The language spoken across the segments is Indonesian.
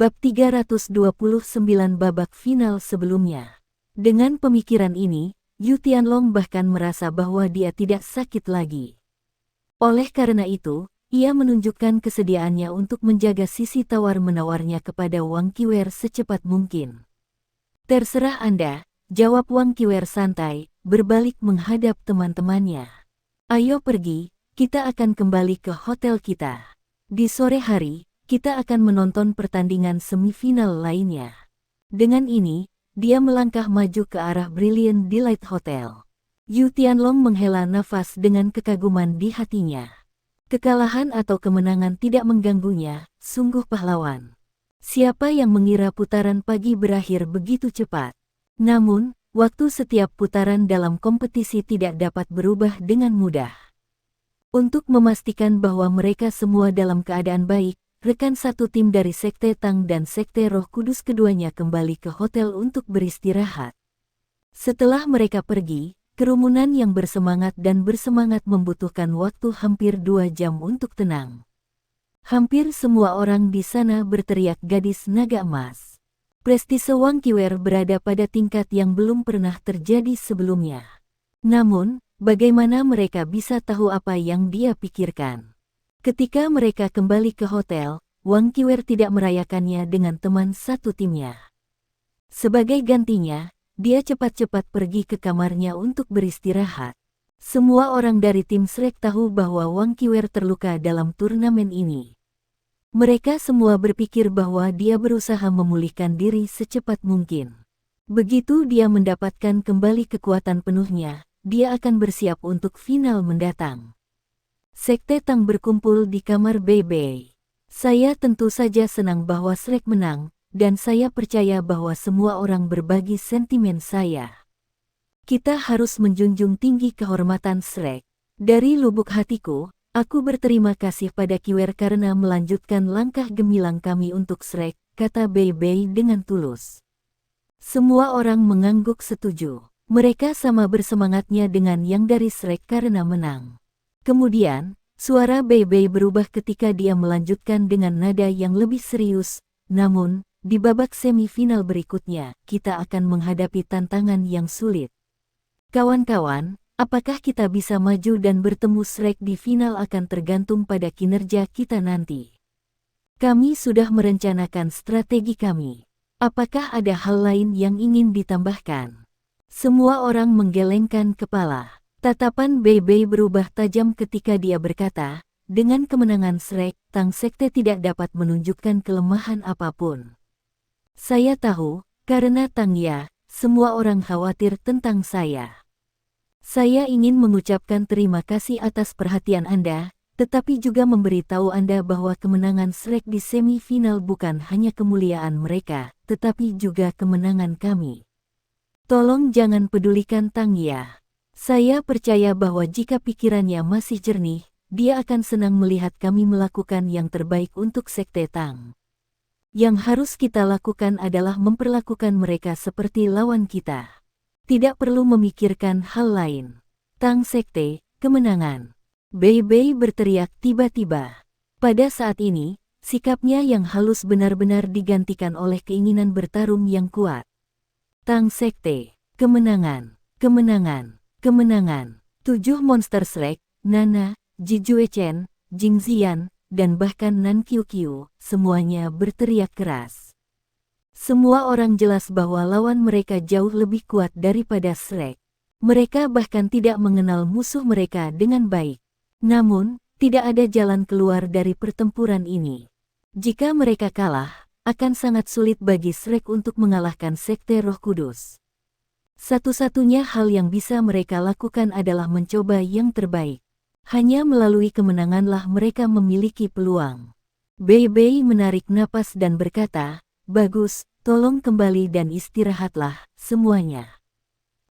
Bab 329 babak final sebelumnya. Dengan pemikiran ini, Yu Tianlong bahkan merasa bahwa dia tidak sakit lagi. Oleh karena itu, ia menunjukkan kesediaannya untuk menjaga sisi tawar-menawarnya kepada Wang Qiwer secepat mungkin. "Terserah Anda," jawab Wang Qiwer santai, berbalik menghadap teman-temannya. "Ayo pergi, kita akan kembali ke hotel kita. Di sore hari, kita akan menonton pertandingan semifinal lainnya." Dengan ini, dia melangkah maju ke arah Brilliant Delight Hotel. Yu Tianlong menghela nafas dengan kekaguman di hatinya. Kekalahan atau kemenangan tidak mengganggunya, sungguh pahlawan. Siapa yang mengira putaran pagi berakhir begitu cepat? Namun, waktu setiap putaran dalam kompetisi tidak dapat berubah dengan mudah. Untuk memastikan bahwa mereka semua dalam keadaan baik, rekan satu tim dari Sekte Tang dan Sekte Roh Kudus keduanya kembali ke hotel untuk beristirahat. Setelah mereka pergi, kerumunan yang bersemangat membutuhkan waktu hampir 2 jam untuk tenang. Hampir semua orang di sana berteriak gadis naga emas. Prestise Wang Qiwer berada pada tingkat yang belum pernah terjadi sebelumnya. Namun, bagaimana mereka bisa tahu apa yang dia pikirkan? Ketika mereka kembali ke hotel, Wang Qiwer tidak merayakannya dengan teman satu timnya. Sebagai gantinya, dia cepat-cepat pergi ke kamarnya untuk beristirahat. Semua orang dari tim Shrek tahu bahwa Wang Qiwer terluka dalam turnamen ini. Mereka semua berpikir bahwa dia berusaha memulihkan diri secepat mungkin. Begitu dia mendapatkan kembali kekuatan penuhnya, dia akan bersiap untuk final mendatang. Sekte Tang berkumpul di kamar Bei Bei. "Saya tentu saja senang bahwa Shrek menang, dan saya percaya bahwa semua orang berbagi sentimen saya. Kita harus menjunjung tinggi kehormatan Shrek. Dari lubuk hatiku, aku berterima kasih pada Qiwer karena melanjutkan langkah gemilang kami untuk Shrek," kata Bei Bei dengan tulus. Semua orang mengangguk setuju. Mereka sama bersemangatnya dengan yang dari Shrek karena menang. Kemudian, suara Bei Bei berubah ketika dia melanjutkan dengan nada yang lebih serius, "Namun, di babak semifinal berikutnya, kita akan menghadapi tantangan yang sulit. Kawan-kawan, apakah kita bisa maju dan bertemu Shrek di final akan tergantung pada kinerja kita nanti. Kami sudah merencanakan strategi kami. Apakah ada hal lain yang ingin ditambahkan?" Semua orang menggelengkan kepala. Tatapan Bei Bei berubah tajam ketika dia berkata, "Dengan kemenangan Shrek, Tang Sekte tidak dapat menunjukkan kelemahan apapun. Saya tahu, karena Tang Ya, semua orang khawatir tentang saya. Saya ingin mengucapkan terima kasih atas perhatian Anda, tetapi juga memberitahu Anda bahwa kemenangan Shrek di semifinal bukan hanya kemuliaan mereka, tetapi juga kemenangan kami. Tolong jangan pedulikan Tang Ya. Saya percaya bahwa jika pikirannya masih jernih, dia akan senang melihat kami melakukan yang terbaik untuk Sekte Tang. Yang harus kita lakukan adalah memperlakukan mereka seperti lawan kita. Tidak perlu memikirkan hal lain. Tang Sekte, kemenangan!" Bei Bei berteriak tiba-tiba. Pada saat ini, sikapnya yang halus benar-benar digantikan oleh keinginan bertarung yang kuat. "Tang Sekte, kemenangan, kemenangan, kemenangan!" 7 monster Shrek, Nana, Jijue Chen, Jing Ziyan, dan bahkan Nan Qiuqiu, semuanya berteriak keras. Semua orang jelas bahwa lawan mereka jauh lebih kuat daripada Shrek. Mereka bahkan tidak mengenal musuh mereka dengan baik. Namun, tidak ada jalan keluar dari pertempuran ini. Jika mereka kalah, akan sangat sulit bagi Shrek untuk mengalahkan Sekte Roh Kudus. Satu-satunya hal yang bisa mereka lakukan adalah mencoba yang terbaik. Hanya melalui kemenanganlah mereka memiliki peluang. Bei Bei menarik napas dan berkata, "Bagus, tolong kembali dan istirahatlah, semuanya.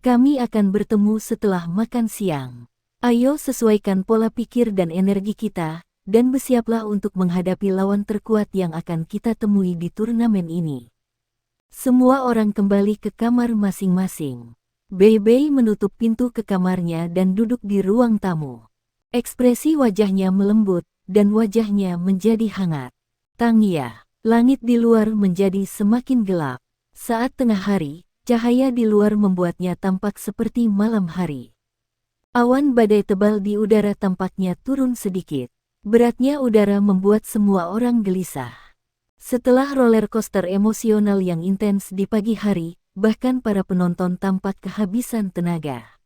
Kami akan bertemu setelah makan siang. Ayo sesuaikan pola pikir dan energi kita, dan bersiaplah untuk menghadapi lawan terkuat yang akan kita temui di turnamen ini." Semua orang kembali ke kamar masing-masing. Bei Bei menutup pintu ke kamarnya dan duduk di ruang tamu. Ekspresi wajahnya melembut, dan wajahnya menjadi hangat. "Tang Ya, Langit di luar menjadi semakin gelap. Saat tengah hari, cahaya di luar membuatnya tampak seperti malam hari. Awan badai tebal di udara tampaknya turun sedikit. Beratnya udara membuat semua orang gelisah. Setelah roller coaster emosional yang intens di pagi hari, bahkan para penonton tampak kehabisan tenaga.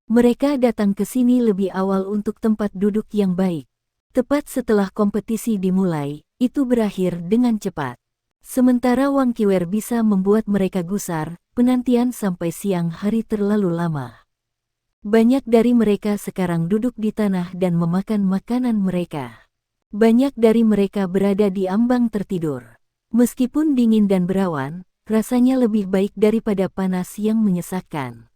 Mereka datang ke sini lebih awal untuk tempat duduk yang baik. Tepat setelah kompetisi dimulai, itu berakhir dengan cepat. Sementara Wang Qiwer bisa membuat mereka gusar, penantian sampai siang hari terlalu lama. Banyak dari mereka sekarang duduk di tanah dan memakan makanan mereka. Banyak dari mereka berada di ambang tertidur. Meskipun dingin dan berawan, rasanya lebih baik daripada panas yang menyesakkan.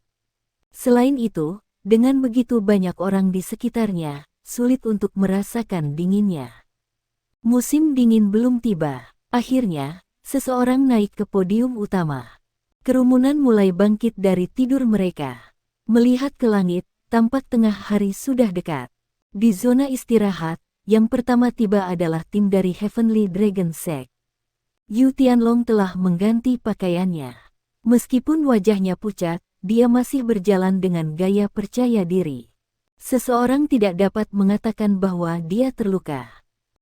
Selain itu, dengan begitu banyak orang di sekitarnya, sulit untuk merasakan dinginnya. Musim dingin belum tiba. Akhirnya, seseorang naik ke podium utama. Kerumunan mulai bangkit dari tidur mereka. Melihat ke langit, tampak tengah hari sudah dekat. Di zona istirahat, yang pertama tiba adalah tim dari Heavenly Dragon Sect. Yu Tianlong telah mengganti pakaiannya. Meskipun wajahnya pucat, dia masih berjalan dengan gaya percaya diri. Seseorang tidak dapat mengatakan bahwa dia terluka.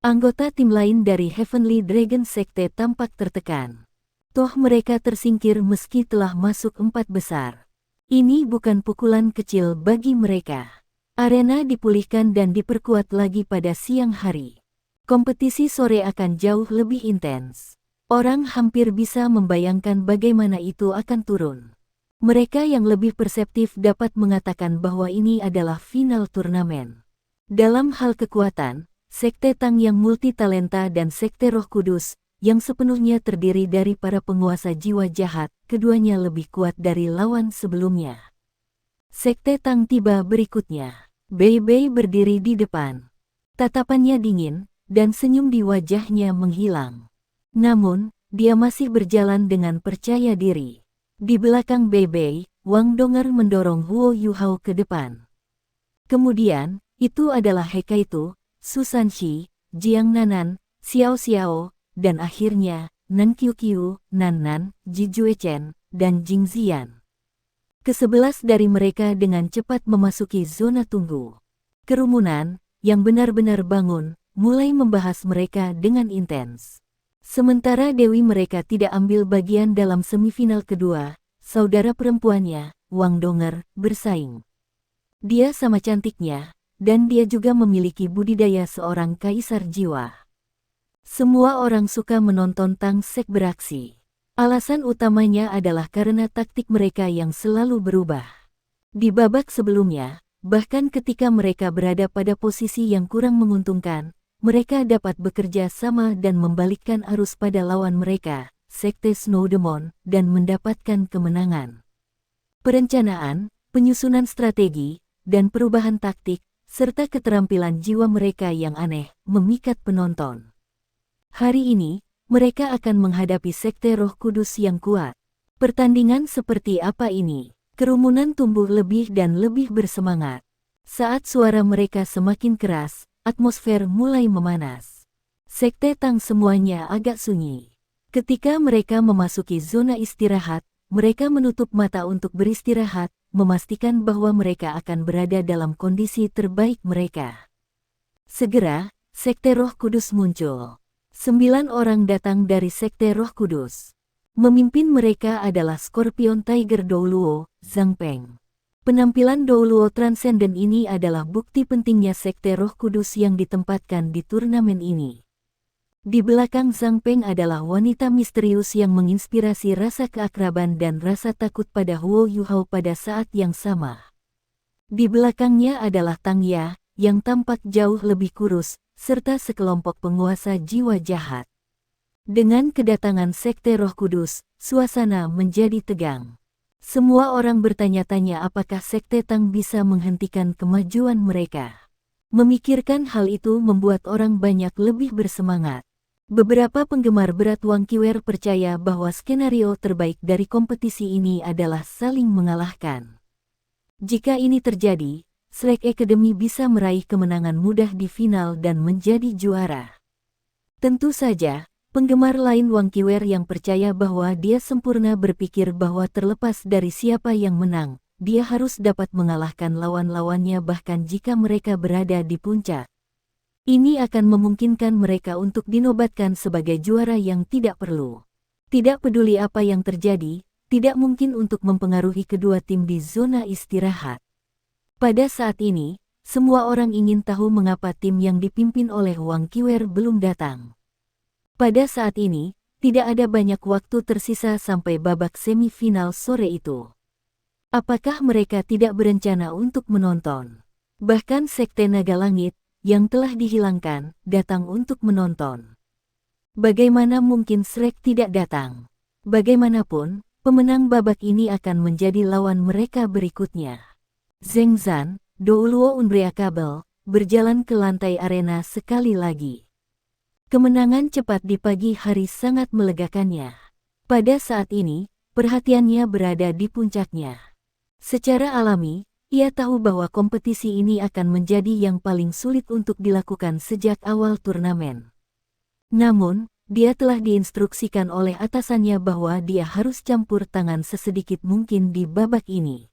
Anggota tim lain dari Heavenly Dragon Sekte tampak tertekan. Toh mereka tersingkir meski telah masuk 4 besar. Ini bukan pukulan kecil bagi mereka. Arena dipulihkan dan diperkuat lagi pada siang hari. Kompetisi sore akan jauh lebih intens. Orang hampir bisa membayangkan bagaimana itu akan turun. Mereka yang lebih perseptif dapat mengatakan bahwa ini adalah final turnamen. Dalam hal kekuatan, Sekte Tang yang multitalenta dan Sekte Roh Kudus, yang sepenuhnya terdiri dari para penguasa jiwa jahat, keduanya lebih kuat dari lawan sebelumnya. Sekte Tang tiba berikutnya. Bei Bei berdiri di depan. Tatapannya dingin, dan senyum di wajahnya menghilang. Namun, dia masih berjalan dengan percaya diri. Di belakang Bei Bei, Wang Donger mendorong Huo Yuhao ke depan. Kemudian, itu adalah He Kaitu, Su Sanxi, Jiang Nanan, Xiao Xiao, dan akhirnya, Nan Qiuqiu, Nan Nan, Ji Juechen, dan Jing Ziyan. Ke-11 dari mereka dengan cepat memasuki zona tunggu. Kerumunan, yang benar-benar bangun, mulai membahas mereka dengan intens. Sementara Dewi mereka tidak ambil bagian dalam semifinal kedua, saudara perempuannya, Wang Donger, bersaing. Dia sama cantiknya, dan dia juga memiliki budidaya seorang kaisar jiwa. Semua orang suka menonton Tang Sek beraksi. Alasan utamanya adalah karena taktik mereka yang selalu berubah. Di babak sebelumnya, bahkan ketika mereka berada pada posisi yang kurang menguntungkan, mereka dapat bekerja sama dan membalikkan arus pada lawan mereka, Sekte Snow Demon, dan mendapatkan kemenangan. Perencanaan, penyusunan strategi, dan perubahan taktik, serta keterampilan jiwa mereka yang aneh, memikat penonton. Hari ini, mereka akan menghadapi Sekte Roh Kudus yang kuat. Pertandingan seperti apa ini? Kerumunan tumbuh lebih dan lebih bersemangat. Saat suara mereka semakin keras, atmosfer mulai memanas. Sekte Tang semuanya agak sunyi. Ketika mereka memasuki zona istirahat, mereka menutup mata untuk beristirahat, memastikan bahwa mereka akan berada dalam kondisi terbaik mereka. Segera, Sekte Roh Kudus muncul. 9 orang datang dari Sekte Roh Kudus. Memimpin mereka adalah Scorpion Tiger Douluo, Zhang Peng. Penampilan Douluo Transcendent ini adalah bukti pentingnya Sekte Roh Kudus yang ditempatkan di turnamen ini. Di belakang Zhang Peng adalah wanita misterius yang menginspirasi rasa keakraban dan rasa takut pada Huo Yuhao pada saat yang sama. Di belakangnya adalah Tang Ya, yang tampak jauh lebih kurus, serta sekelompok penguasa jiwa jahat. Dengan kedatangan Sekte Roh Kudus, suasana menjadi tegang. Semua orang bertanya-tanya apakah Sekte Tang bisa menghentikan kemajuan mereka. Memikirkan hal itu membuat orang banyak lebih bersemangat. Beberapa penggemar berat Wang Qiwer percaya bahwa skenario terbaik dari kompetisi ini adalah saling mengalahkan. Jika ini terjadi, Slack Academy bisa meraih kemenangan mudah di final dan menjadi juara. Tentu saja, Penggemar lain Wang Qiwer yang percaya bahwa dia sempurna berpikir bahwa terlepas dari siapa yang menang, dia harus dapat mengalahkan lawan-lawannya bahkan jika mereka berada di puncak. Ini akan memungkinkan mereka untuk dinobatkan sebagai juara yang tidak perlu. Tidak peduli apa yang terjadi, tidak mungkin untuk mempengaruhi kedua tim di zona istirahat. Pada saat ini, semua orang ingin tahu mengapa tim yang dipimpin oleh Wang Qiwer belum datang. Pada saat ini, tidak ada banyak waktu tersisa sampai babak semifinal sore itu. Apakah mereka tidak berencana untuk menonton? Bahkan Sekte Naga Langit, yang telah dihilangkan, datang untuk menonton. Bagaimana mungkin Shrek tidak datang? Bagaimanapun, pemenang babak ini akan menjadi lawan mereka berikutnya. Zheng Zhan, Douluo Unbreakable, berjalan ke lantai arena sekali lagi. Kemenangan cepat di pagi hari sangat melegakannya. Pada saat ini, perhatiannya berada di puncaknya. Secara alami, ia tahu bahwa kompetisi ini akan menjadi yang paling sulit untuk dilakukan sejak awal turnamen. Namun, dia telah diinstruksikan oleh atasannya bahwa dia harus campur tangan sesedikit mungkin di babak ini.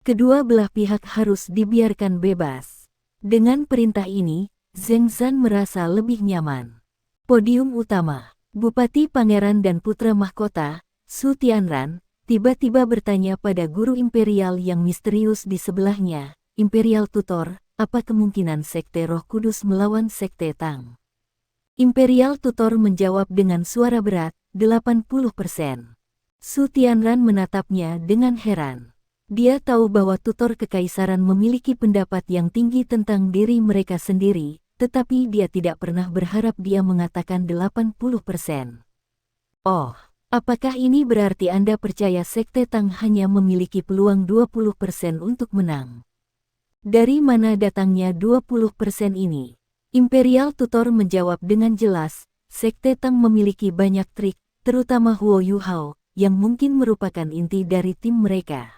Kedua belah pihak harus dibiarkan bebas. Dengan perintah ini, Zheng Zhan merasa lebih nyaman. Podium utama, Bupati Pangeran dan Putra Mahkota, Su Tianran, tiba-tiba bertanya pada guru imperial yang misterius di sebelahnya, Imperial Tutor, apa kemungkinan Sekte Roh Kudus melawan Sekte Tang? Imperial Tutor menjawab dengan suara berat, 80%. Su Tianran menatapnya dengan heran. Dia tahu bahwa Tutor Kekaisaran memiliki pendapat yang tinggi tentang diri mereka sendiri, tetapi dia tidak pernah berharap dia mengatakan 80%. Oh, apakah ini berarti Anda percaya Sekte Tang hanya memiliki peluang 20% untuk menang? Dari mana datangnya 20% ini? Imperial Tutor menjawab dengan jelas, Sekte Tang memiliki banyak trik, terutama Huo Yuhao, yang mungkin merupakan inti dari tim mereka.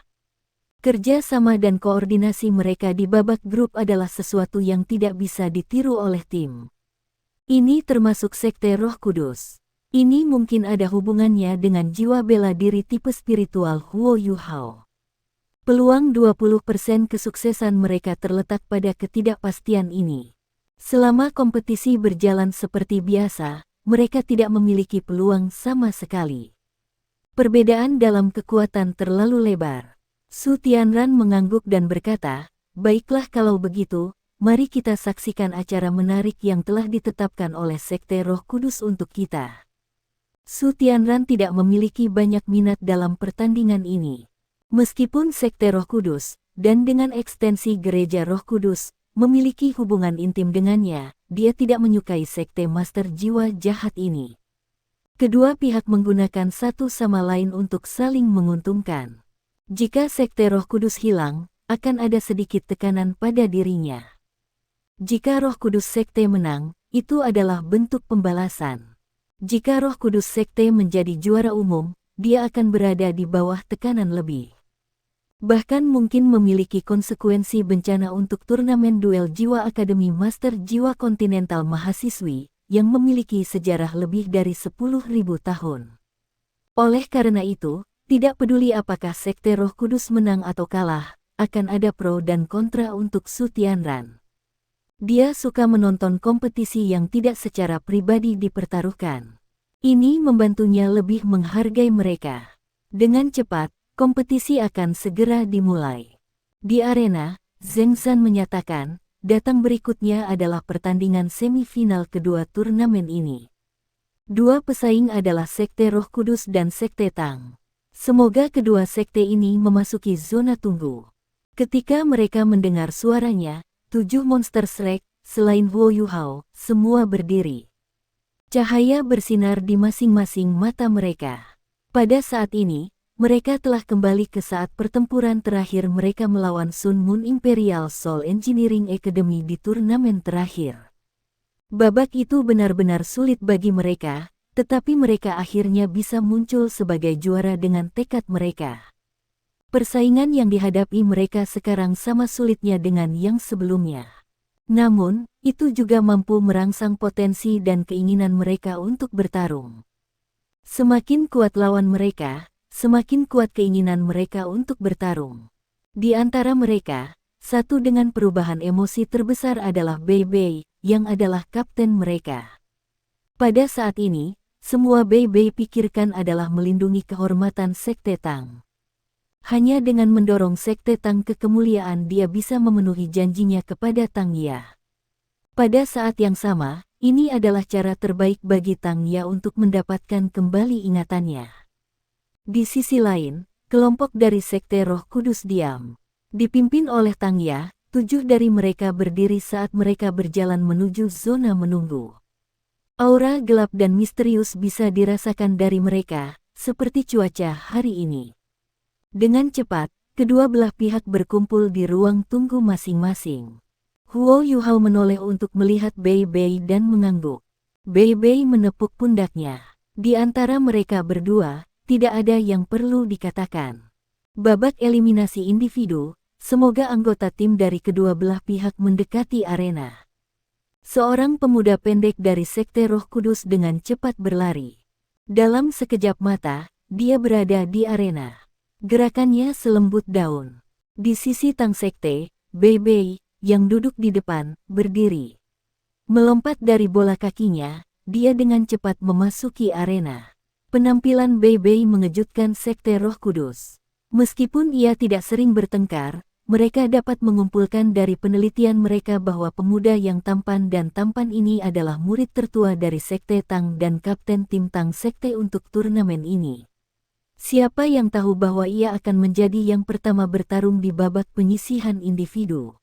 Kerja sama dan koordinasi mereka di babak grup adalah sesuatu yang tidak bisa ditiru oleh tim. Ini termasuk Sekte Roh Kudus. Ini mungkin ada hubungannya dengan jiwa bela diri tipe spiritual Huo Yuhao. Peluang 20% kesuksesan mereka terletak pada ketidakpastian ini. Selama kompetisi berjalan seperti biasa, mereka tidak memiliki peluang sama sekali. Perbedaan dalam kekuatan terlalu lebar. Su Tianran mengangguk dan berkata, baiklah kalau begitu, mari kita saksikan acara menarik yang telah ditetapkan oleh Sekte Roh Kudus untuk kita. Su Tianran tidak memiliki banyak minat dalam pertandingan ini. Meskipun Sekte Roh Kudus, dan dengan ekstensi Gereja Roh Kudus, memiliki hubungan intim dengannya, dia tidak menyukai Sekte Master Jiwa Jahat ini. Kedua pihak menggunakan satu sama lain untuk saling menguntungkan. Jika Sekte Roh Kudus hilang, akan ada sedikit tekanan pada dirinya. Jika Roh Kudus Sekte menang, itu adalah bentuk pembalasan. Jika Roh Kudus Sekte menjadi juara umum, dia akan berada di bawah tekanan lebih. Bahkan mungkin memiliki konsekuensi bencana untuk turnamen duel jiwa Akademi Master Jiwa Kontinental Mahasiswi, yang memiliki sejarah lebih dari 10.000 tahun. Oleh karena itu, tidak peduli apakah Sekte Roh Kudus menang atau kalah, akan ada pro dan kontra untuk Su Tianran. Dia suka menonton kompetisi yang tidak secara pribadi dipertaruhkan. Ini membantunya lebih menghargai mereka. Dengan cepat, kompetisi akan segera dimulai. Di arena, Zheng Zhan menyatakan, datang berikutnya adalah pertandingan semifinal kedua turnamen ini. Dua pesaing adalah Sekte Roh Kudus dan Sekte Tang. Semoga kedua sekte ini memasuki zona tunggu. Ketika mereka mendengar suaranya, 7 monster Shrek, selain Huo Yuhao, semua berdiri. Cahaya bersinar di masing-masing mata mereka. Pada saat ini, mereka telah kembali ke saat pertempuran terakhir mereka melawan Sun Moon Imperial Soul Engineering Academy di turnamen terakhir. Babak itu benar-benar sulit bagi mereka, tetapi mereka akhirnya bisa muncul sebagai juara dengan tekad mereka. Persaingan yang dihadapi mereka sekarang sama sulitnya dengan yang sebelumnya. Namun, itu juga mampu merangsang potensi dan keinginan mereka untuk bertarung. Semakin kuat lawan mereka, semakin kuat keinginan mereka untuk bertarung. Di antara mereka, satu dengan perubahan emosi terbesar adalah Bei Bei, yang adalah kapten mereka. Pada saat ini, semua Bei Bei pikirkan adalah melindungi kehormatan Sekte Tang. Hanya dengan mendorong Sekte Tang ke kemuliaan dia bisa memenuhi janjinya kepada Tang Ya. Pada saat yang sama, ini adalah cara terbaik bagi Tang Ya untuk mendapatkan kembali ingatannya. Di sisi lain, kelompok dari Sekte Roh Kudus diam. Dipimpin oleh Tang Ya, 7 dari mereka berdiri saat mereka berjalan menuju zona menunggu. Aura gelap dan misterius bisa dirasakan dari mereka, seperti cuaca hari ini. Dengan cepat, kedua belah pihak berkumpul di ruang tunggu masing-masing. Huo Yuhao menoleh untuk melihat Bei Bei dan mengangguk. Bei Bei menepuk pundaknya. Di antara mereka berdua, tidak ada yang perlu dikatakan. Babak eliminasi individu, semoga anggota tim dari kedua belah pihak mendekati arena. Seorang pemuda pendek dari Sekte Roh Kudus dengan cepat berlari. Dalam sekejap mata, dia berada di arena. Gerakannya selembut daun. Di sisi Tang Sekte, Bei Bei, yang duduk di depan, berdiri. Melompat dari bola kakinya, dia dengan cepat memasuki arena. Penampilan Bei Bei mengejutkan Sekte Roh Kudus. Meskipun ia tidak sering bertengkar, mereka dapat mengumpulkan dari penelitian mereka bahwa pemuda yang tampan dan tampan ini adalah murid tertua dari Sekte Tang dan kapten tim Tang Sekte untuk turnamen ini. Siapa yang tahu bahwa ia akan menjadi yang pertama bertarung di babak penyisihan individu.